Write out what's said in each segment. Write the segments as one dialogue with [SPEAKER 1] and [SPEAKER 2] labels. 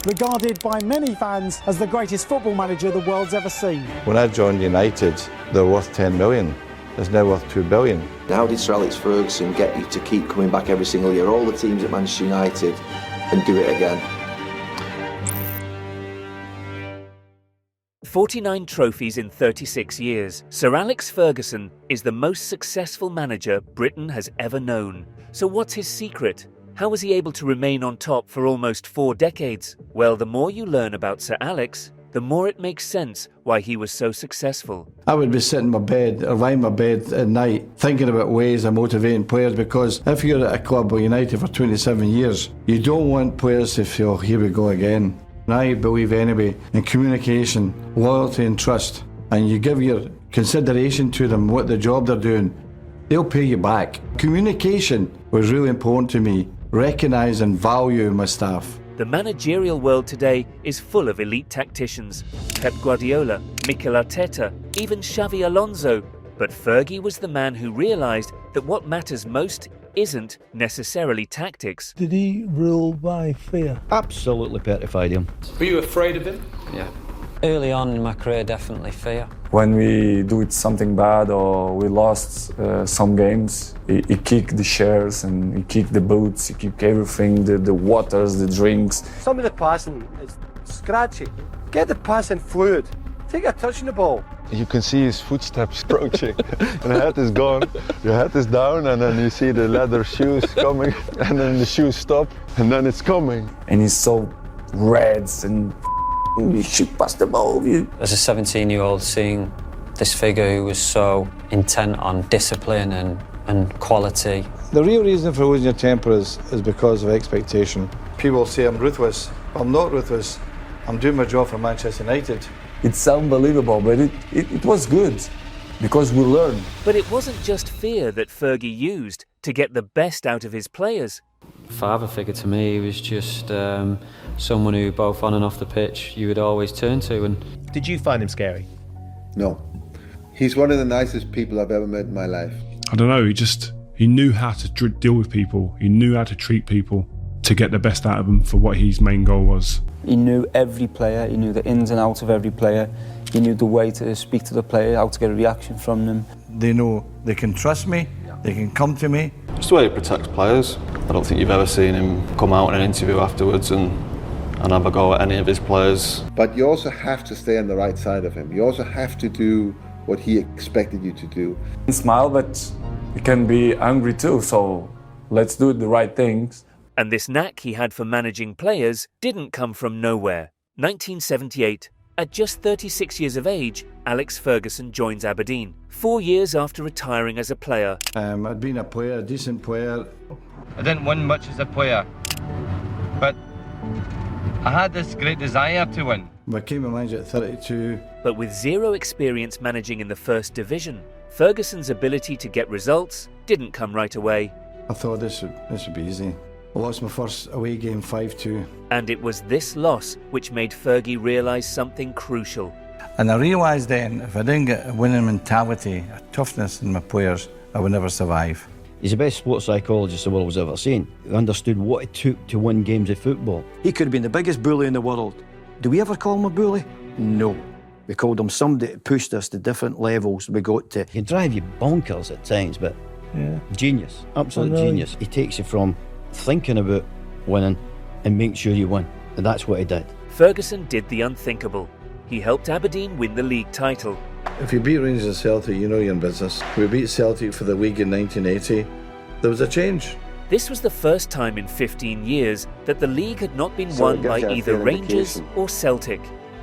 [SPEAKER 1] regarded by many fans as the greatest football manager the world's ever seen.
[SPEAKER 2] When I joined United, they were worth 10 million. It's now worth 2 billion.
[SPEAKER 3] How did Sir Alex Ferguson get you to keep coming back every single year, all the teams at Manchester United, and do it again?
[SPEAKER 4] 49 trophies in 36 years. Sir Alex Ferguson is the most successful manager Britain has ever known. So what's his secret? How was he able to remain on top for almost 4 decades? Well, the more you learn about Sir Alex, the more it makes sense why he was so successful.
[SPEAKER 5] I would be sitting in my bed or lying in my bed at night thinking about ways of motivating players, because if you're at a club with United for 27 years, you don't want players to feel, here we go again. And I believe anyway in communication, loyalty and trust, and you give your consideration to them, what the job they're doing, they'll pay you back. Communication was really important to me, recognise and value my staff.
[SPEAKER 4] The managerial world today is full of elite tacticians. Pep Guardiola, Mikel Arteta, even Xavi Alonso. But Fergie was the man who realised that what matters most isn't necessarily tactics.
[SPEAKER 6] Did he rule by fear?
[SPEAKER 7] Absolutely petrified him.
[SPEAKER 8] Were you afraid of him?
[SPEAKER 7] Yeah.
[SPEAKER 9] Early on in my career, definitely fear.
[SPEAKER 10] When we do something bad or we lost some games, he kicked the chairs and he kicked the boots, he kicked everything, the waters, the drinks.
[SPEAKER 11] Some of the passing is scratchy. Get the passing fluid. Take a touch on the ball.
[SPEAKER 2] You can see his footsteps approaching, and the hat is gone, your hat is down, and then you see the leather shoes coming, and then the shoes stop, and then it's coming.
[SPEAKER 10] And he's so red and you shoot past the ball.
[SPEAKER 9] As a 17-year-old, seeing this figure who was so intent on discipline and quality.
[SPEAKER 5] The real reason for losing your temper is because of expectation. People say I'm ruthless. I'm not ruthless. I'm doing my job for Manchester United.
[SPEAKER 10] It's unbelievable, but it was good because we learned.
[SPEAKER 4] But it wasn't just fear that Fergie used to get the best out of his players.
[SPEAKER 9] Father figure to me, he was just someone who, both on and off the pitch, you would always turn to. And
[SPEAKER 8] did you find him scary?
[SPEAKER 12] No. He's one of the nicest people I've ever met in my life.
[SPEAKER 13] I don't know, he knew how to deal with people, he knew how to treat people to get the best out of them for what his main goal was.
[SPEAKER 14] He knew every player, he knew the ins and outs of every player, he knew the way to speak to the player, how to get a reaction from them.
[SPEAKER 5] They know they can trust me, they can come to me.
[SPEAKER 15] It's the way he protects players. I don't think you've ever seen him come out in an interview afterwards and have a go at any of his players.
[SPEAKER 12] But you also have to stay on the right side of him. You also have to do what he expected you to do.
[SPEAKER 10] Smile, but you can be angry too, so let's do the right things.
[SPEAKER 4] And this knack he had for managing players didn't come from nowhere. 1978. At just 36 years of age, Alex Ferguson joins Aberdeen, 4 years after retiring as a player.
[SPEAKER 5] I'd been a player, a decent player.
[SPEAKER 16] I didn't win much as a player, but I had this great desire to win.
[SPEAKER 5] I became a manager at 32.
[SPEAKER 4] But with zero experience managing in the first division, Ferguson's ability to get results didn't come right away.
[SPEAKER 5] I thought this would be easy. I lost my first away game 5-2.
[SPEAKER 4] And it was this loss which made Fergie realise something crucial.
[SPEAKER 5] And I realised then, if I didn't get a winning mentality, a toughness in my players, I would never survive.
[SPEAKER 7] He's the best sports psychologist the world has ever seen. He understood what it took to win games of football.
[SPEAKER 11] He could have been the biggest bully in the world. Do we ever call him a bully? No. We called him somebody that pushed us to different levels. We got to...
[SPEAKER 7] He can drive you bonkers at times, but genius, absolute genius. He takes you from thinking about winning and make sure you win. And that's what he did.
[SPEAKER 4] Ferguson did the unthinkable. He helped Aberdeen win the league title.
[SPEAKER 5] If you beat Rangers and Celtic, you know you're in business. We beat Celtic for the league in 1980. There was a change.
[SPEAKER 4] This was the first time in 15 years that the league had not been won by either Rangers or Celtic.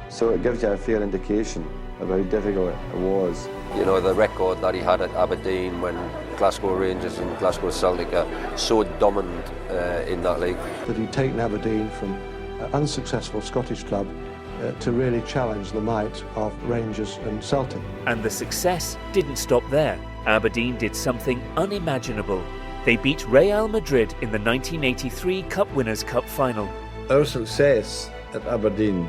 [SPEAKER 12] So it gives you a fair indication of how difficult it was.
[SPEAKER 17] You know, the record that he had at Aberdeen when Glasgow Rangers and Glasgow Celtic are so dominant in that league.
[SPEAKER 18] That he'd taken Aberdeen from an unsuccessful Scottish club to really challenge the might of Rangers and Celtic.
[SPEAKER 4] And the success didn't stop there. Aberdeen did something unimaginable. They beat Real Madrid in the 1983 Cup Winners' Cup final.
[SPEAKER 5] Our success at Aberdeen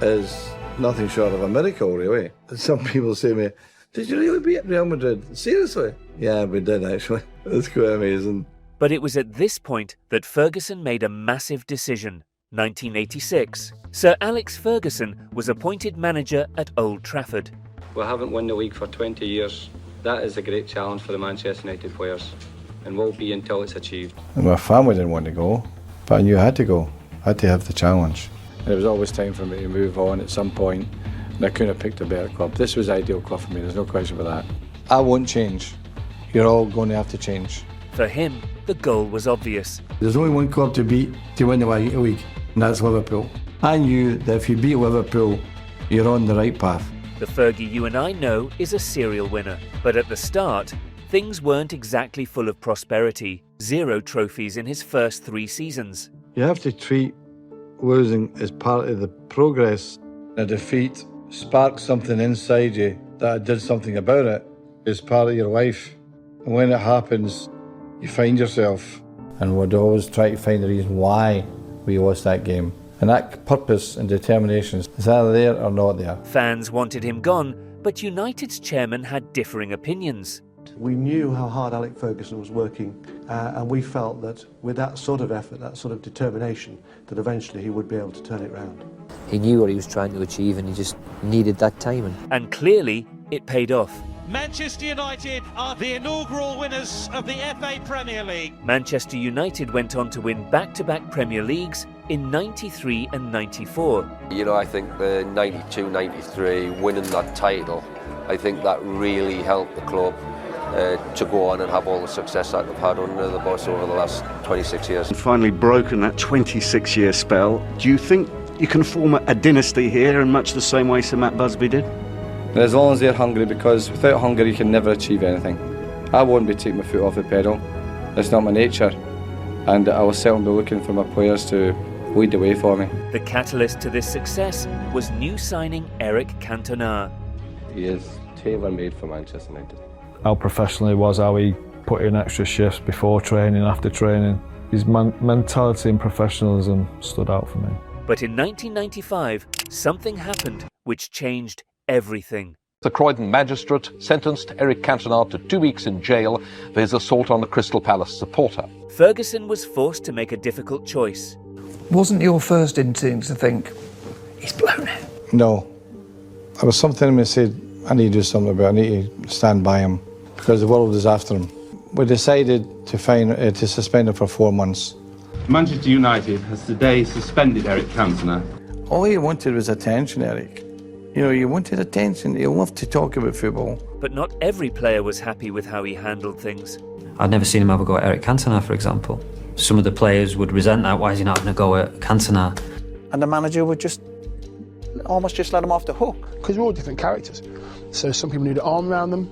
[SPEAKER 5] is nothing short of a miracle, really. Some people say to me, did you really beat Real Madrid? Seriously? Yeah, we did actually. It's quite amazing.
[SPEAKER 4] But it was at this point that Ferguson made a massive decision. 1986. Sir Alex Ferguson was appointed manager at Old Trafford.
[SPEAKER 19] We haven't won the league for 20 years. That is a great challenge for the Manchester United players, and will be until it's achieved.
[SPEAKER 5] And my family didn't want to go, but I knew I had to go. I had to have the challenge. And it was always time for me to move on at some point, and I couldn't have picked a better club. This was the ideal club for me, there's no question about that. I won't change. You're all going to have to change.
[SPEAKER 4] For him, the goal was obvious.
[SPEAKER 5] There's only one club to beat to win the league, and that's Liverpool. I knew that if you beat Liverpool, you're on the right path.
[SPEAKER 4] The Fergie you and I know is a serial winner, but at the start, things weren't exactly full of prosperity. 0 trophies in his first 3 seasons.
[SPEAKER 5] You have to treat losing as part of the progress. A defeat sparks something inside you that I did something about it. It's part of your life. And when it happens, you find yourself. And we'd always try to find the reason why we lost that game. And that purpose and determination is either there or not there.
[SPEAKER 4] Fans wanted him gone, but United's chairman had differing opinions.
[SPEAKER 18] We knew how hard Alex Ferguson was working, and we felt that with that sort of effort, that sort of determination, that eventually he would be able to turn it round.
[SPEAKER 20] He knew what he was trying to achieve, and he just needed that time.
[SPEAKER 4] And clearly, it paid off.
[SPEAKER 21] Manchester United are the inaugural winners of the FA Premier League.
[SPEAKER 4] Manchester United went on to win back-to-back Premier Leagues in 93 and 94.
[SPEAKER 17] You know, I think the 92-93, winning that title, I think that really helped the club to go on and have all the success that they've had under the boss over the last 26 years.
[SPEAKER 22] And finally broken that 26-year spell. Do you think you can form a dynasty here in much the same way Sir Matt Busby did?
[SPEAKER 5] As long as they're hungry, because without hunger you can never achieve anything. I won't be taking my foot off the pedal. It's not my nature. And I will certainly be looking for my players to lead the way for me.
[SPEAKER 4] The catalyst to this success was new signing Eric Cantona.
[SPEAKER 23] He is tailor-made for Manchester United.
[SPEAKER 24] How professional he was, how he put in extra shifts before training, after training. His mentality and professionalism stood out for me.
[SPEAKER 4] But in 1995, something happened which changed everything.
[SPEAKER 25] The Croydon magistrate sentenced Eric Cantona to 2 weeks in jail for his assault on a Crystal Palace supporter.
[SPEAKER 4] Ferguson was forced to make a difficult choice.
[SPEAKER 26] Wasn't your first instinct to think, he's blown it?
[SPEAKER 5] No. There was something in me that said, I need to do something about it, I need to stand by him, because the world is after him. We decided to suspend him for 4 months.
[SPEAKER 27] Manchester United has today suspended Eric Cantona.
[SPEAKER 5] All he wanted was attention, Eric. You know, you wanted attention. You loved to talk about football.
[SPEAKER 4] But not every player was happy with how he handled things.
[SPEAKER 9] I'd never seen him have a go at Eric Cantona, for example. Some of the players would resent that. Why is he not having a go at Cantona?
[SPEAKER 28] And the manager would almost just let him off the hook.
[SPEAKER 29] Because we're all different characters. So some people need an arm around them,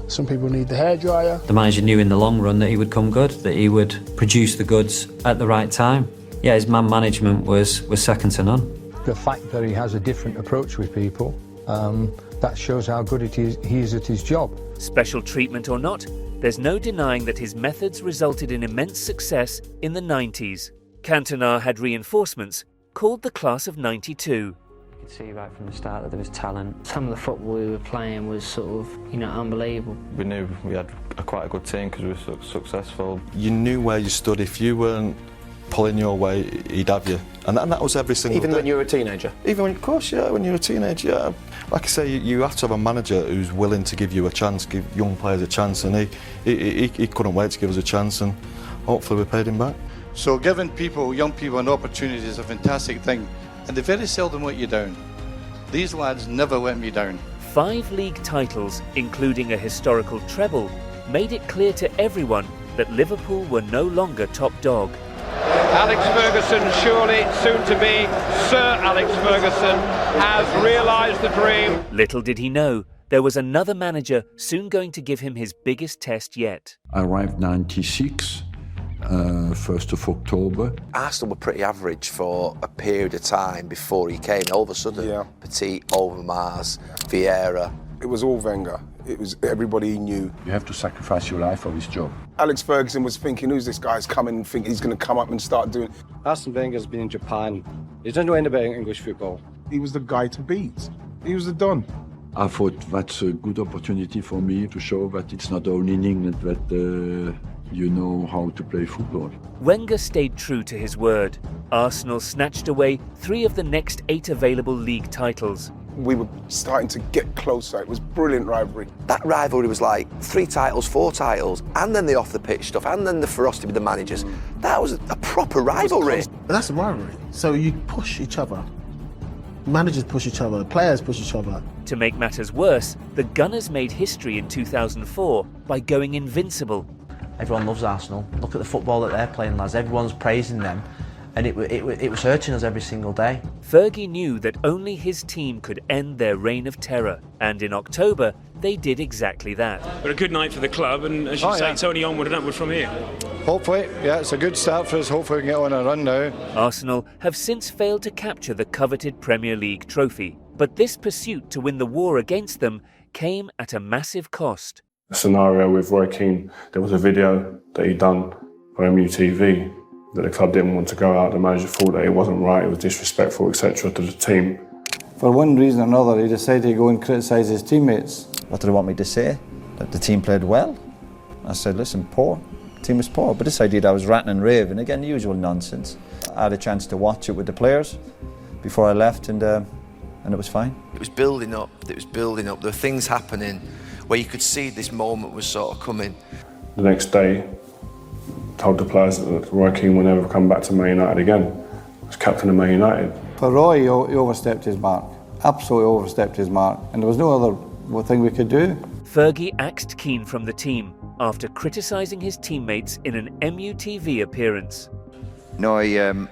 [SPEAKER 29] some people need the hairdryer.
[SPEAKER 9] The manager knew in the long run that he would come good, that he would produce the goods at the right time. Yeah, his man management was second to none.
[SPEAKER 30] The fact that he has a different approach with people, that shows how good he is at his job.
[SPEAKER 4] Special treatment or not, there's no denying that his methods resulted in immense success in the 90s. Cantona had reinforcements called the class of 92.
[SPEAKER 9] You could see right from the start that there was talent.
[SPEAKER 31] Some of the football we were playing was sort of, unbelievable.
[SPEAKER 15] We knew we had quite a good team because we were so successful. You knew where you stood. If you weren't pulling your way, he'd have you. And that was every single day.
[SPEAKER 28] Even when you were a teenager?
[SPEAKER 15] Even when, of course, yeah, when you're a teenager, yeah. Like I say, you have to have a manager who's willing to give you a chance, give young players a chance, and he couldn't wait to give us a chance, and hopefully we paid him back.
[SPEAKER 5] So giving young people an opportunity is a fantastic thing, and they very seldom let you down. These lads never let me down.
[SPEAKER 4] 5 league titles, including a historical treble, made it clear to everyone that Liverpool were no longer top dog.
[SPEAKER 21] Alex Ferguson, surely soon to be Sir Alex Ferguson, has realised the dream.
[SPEAKER 4] Little did he know, there was another manager soon going to give him his biggest test yet.
[SPEAKER 32] I arrived 96, 1st of October.
[SPEAKER 3] Arsenal were pretty average for a period of time before he came. All of a sudden, Petit, Overmars, Vieira.
[SPEAKER 33] It was all Wenger. It was everybody he knew.
[SPEAKER 32] You have to sacrifice your life for this job.
[SPEAKER 33] Alex Ferguson was thinking, who's this guy's coming and think he's going to come up and start doing...
[SPEAKER 28] Arsene Wenger's been in Japan. He doesn't know anything about English football.
[SPEAKER 33] He was the guy to beat. He was the Don.
[SPEAKER 32] I thought that's a good opportunity for me to show that it's not only in England that you know how to play football.
[SPEAKER 4] Wenger stayed true to his word. Arsenal snatched away 3 of the next 8 available league titles.
[SPEAKER 33] We were starting to get closer. It was brilliant rivalry.
[SPEAKER 3] That rivalry was like 3 titles, 4 titles, and then the off-the-pitch stuff, and then the ferocity with the managers. That was a proper rivalry.
[SPEAKER 1] That's a rivalry. So you push each other. Managers push each other, players push each other.
[SPEAKER 4] To make matters worse, the Gunners made history in 2004 by going invincible.
[SPEAKER 2] Everyone loves Arsenal. Look at the football that they're playing, lads. Everyone's praising them. And it was hurting us every single day.
[SPEAKER 4] Fergie knew that only his team could end their reign of terror, and in October they did exactly that.
[SPEAKER 6] But a good night for the club, and as you say, it's only onward and upward from here.
[SPEAKER 5] Hopefully, yeah, it's a good start for us. Hopefully we can get on a run now.
[SPEAKER 4] Arsenal have since failed to capture the coveted Premier League trophy, but this pursuit to win the war against them came at a massive cost.
[SPEAKER 7] The scenario with Roy Keane, there was a video that he'd done for MUTV that the club didn't want to go out. The manager thought that it wasn't right, it was disrespectful, etc. to the team.
[SPEAKER 5] For one reason or another, he decided to go and criticise his teammates.
[SPEAKER 8] What did he want me to say? That the team played well? I said, listen, poor. The team was poor. But this idea that I was ranting and raving, again, the usual nonsense. I had a chance to watch it with the players before I left, and it was fine.
[SPEAKER 3] It was building up, There were things happening where you could see this moment was sort of coming.
[SPEAKER 7] The next day, told the players that Roy Keane will never come back to Man United again. As captain of Man United.
[SPEAKER 5] For Roy, he overstepped his mark. Absolutely overstepped his mark. And there was no other thing we could do.
[SPEAKER 4] Fergie axed Keane from the team after criticising his teammates in an MUTV appearance.
[SPEAKER 8] No, I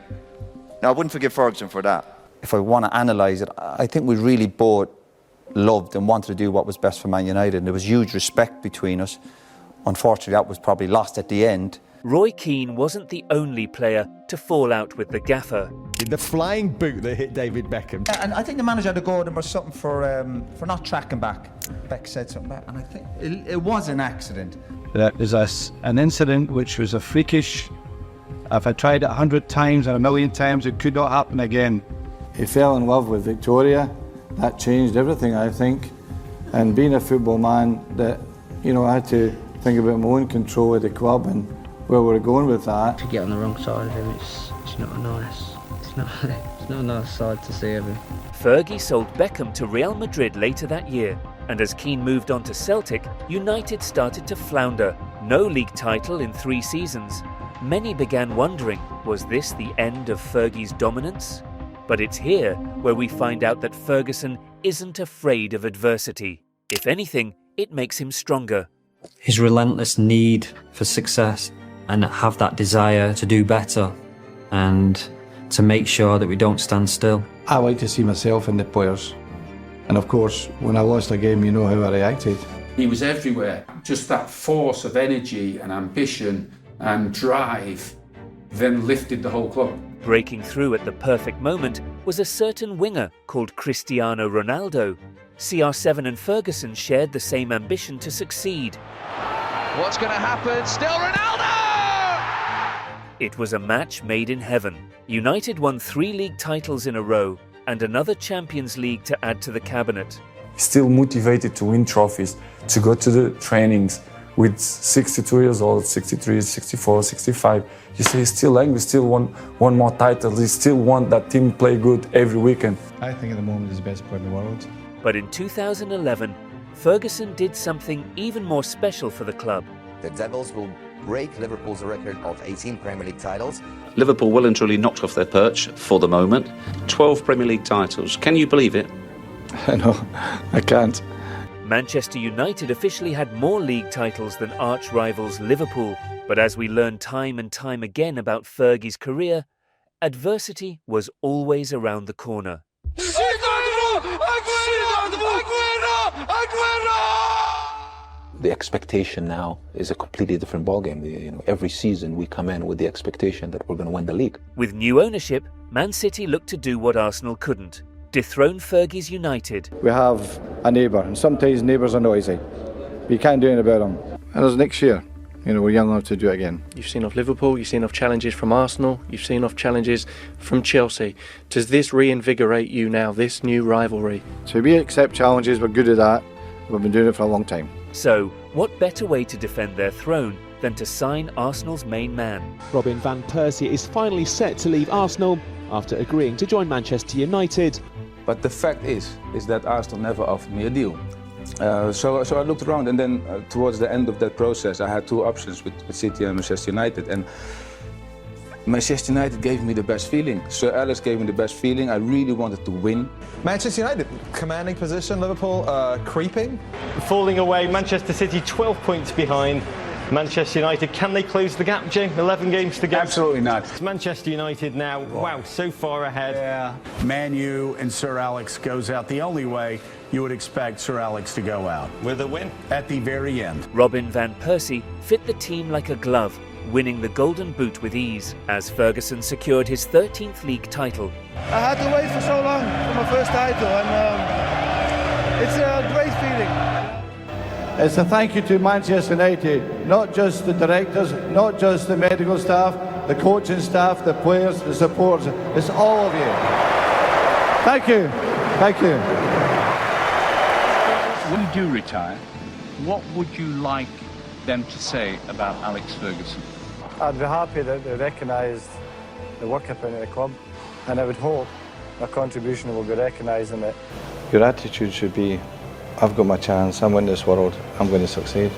[SPEAKER 8] wouldn't forgive Ferguson for that. If I want to analyse it, I think we really both loved and wanted to do what was best for Man United. And there was huge respect between us. Unfortunately, that was probably lost at the end.
[SPEAKER 4] Roy Keane wasn't the only player to fall out with the gaffer.
[SPEAKER 10] The flying boot that hit David Beckham.
[SPEAKER 8] And I think the manager had to go at him or something for not tracking back. Beck said something back, and I think it was an accident.
[SPEAKER 11] That is an incident which was a freakish. If I tried it 100 times and 1,000,000 times, it could not happen again.
[SPEAKER 5] He fell in love with Victoria. That changed everything, I think. And being a football man, that I had to think about my own control of the club and where we're going with that.
[SPEAKER 31] To get on the wrong side of him, it's not nice. It's not a nice side to see of him.
[SPEAKER 4] Fergie sold Beckham to Real Madrid later that year, and as Keane moved on to Celtic, United started to flounder. No league title in 3 seasons. Many began wondering, was this the end of Fergie's dominance? But it's here where we find out that Ferguson isn't afraid of adversity. If anything, it makes him stronger.
[SPEAKER 9] His relentless need for success and have that desire to do better and to make sure that we don't stand still.
[SPEAKER 5] I like to see myself in the players. And of course, when I lost a game, you know how I reacted.
[SPEAKER 27] He was everywhere. Just that force of energy and ambition and drive then lifted the whole club.
[SPEAKER 4] Breaking through at the perfect moment was a certain winger called Cristiano Ronaldo. CR7 and Ferguson shared the same ambition to succeed.
[SPEAKER 21] What's going to happen? Still Ronaldo!
[SPEAKER 4] It was a match made in heaven. United won 3 league titles in a row and another Champions League to add to the cabinet.
[SPEAKER 12] Still motivated to win trophies, to go to the trainings with 62 years old, 63, 64, 65. You say he's still angry, still want one more title, he still want that team play good every weekend.
[SPEAKER 11] I think at the moment he's the best player in the world.
[SPEAKER 4] But in 2011, Ferguson did something even more special for the club.
[SPEAKER 13] The Devils will break Liverpool's record of 18 Premier League titles.
[SPEAKER 14] Liverpool well and truly knocked off their perch for the moment. 12 Premier League titles. Can you believe it?
[SPEAKER 5] No, I can't.
[SPEAKER 4] Manchester United officially had more league titles than arch-rivals Liverpool. But as we learn time and time again about Fergie's career, adversity was always around the corner.
[SPEAKER 16] The expectation now is a completely different ballgame. Every season we come in with the expectation that we're going to win the league.
[SPEAKER 4] With new ownership, Man City looked to do what Arsenal couldn't: dethrone Fergie's United.
[SPEAKER 5] We have a neighbour, and sometimes neighbours are noisy. But you can't do anything about them. And there's next year. We're young enough to do it again.
[SPEAKER 28] You've seen off Liverpool, you've seen off challenges from Arsenal, you've seen off challenges from Chelsea. Does this reinvigorate you now, this new rivalry?
[SPEAKER 5] So we accept challenges, we're good at that. We've been doing it for a long time.
[SPEAKER 4] So, what better way to defend their throne than to sign Arsenal's main man.
[SPEAKER 15] Robin van Persie is finally set to leave Arsenal after agreeing to join Manchester United.
[SPEAKER 17] But the fact is that Arsenal never offered me a deal. So I looked around, and then towards the end of that process, I had two options with City and Manchester United. And Manchester United gave me the best feeling. Sir Alex gave me the best feeling. I really wanted to win.
[SPEAKER 10] Manchester United, commanding position, Liverpool creeping.
[SPEAKER 18] Falling away, Manchester City 12 points behind. Manchester United, can they close the gap, Jim? 11 games to go.
[SPEAKER 19] Absolutely not.
[SPEAKER 18] It's Manchester United now, wow, so far ahead.
[SPEAKER 19] Yeah. Man U and Sir Alex goes out the only way you would expect Sir Alex to go out.
[SPEAKER 18] With a win.
[SPEAKER 19] At the very end.
[SPEAKER 4] Robin van Persie fit the team like a glove, winning the Golden Boot with ease as Ferguson secured his 13th league title.
[SPEAKER 20] I had to wait for so long for my first title, and it's a great feeling.
[SPEAKER 5] It's a thank you to Manchester United, not just the directors, not just the medical staff, the coaching staff, the players, the supporters. It's all of you. Thank you. Thank you.
[SPEAKER 22] When you do retire, what would you like them to say about Alex Ferguson?
[SPEAKER 23] I'd be happy that they recognised the work I put in the club, and I would hope my contribution will be recognised in it.
[SPEAKER 5] Your attitude should be, I've got my chance, I'm in this world, I'm going to succeed.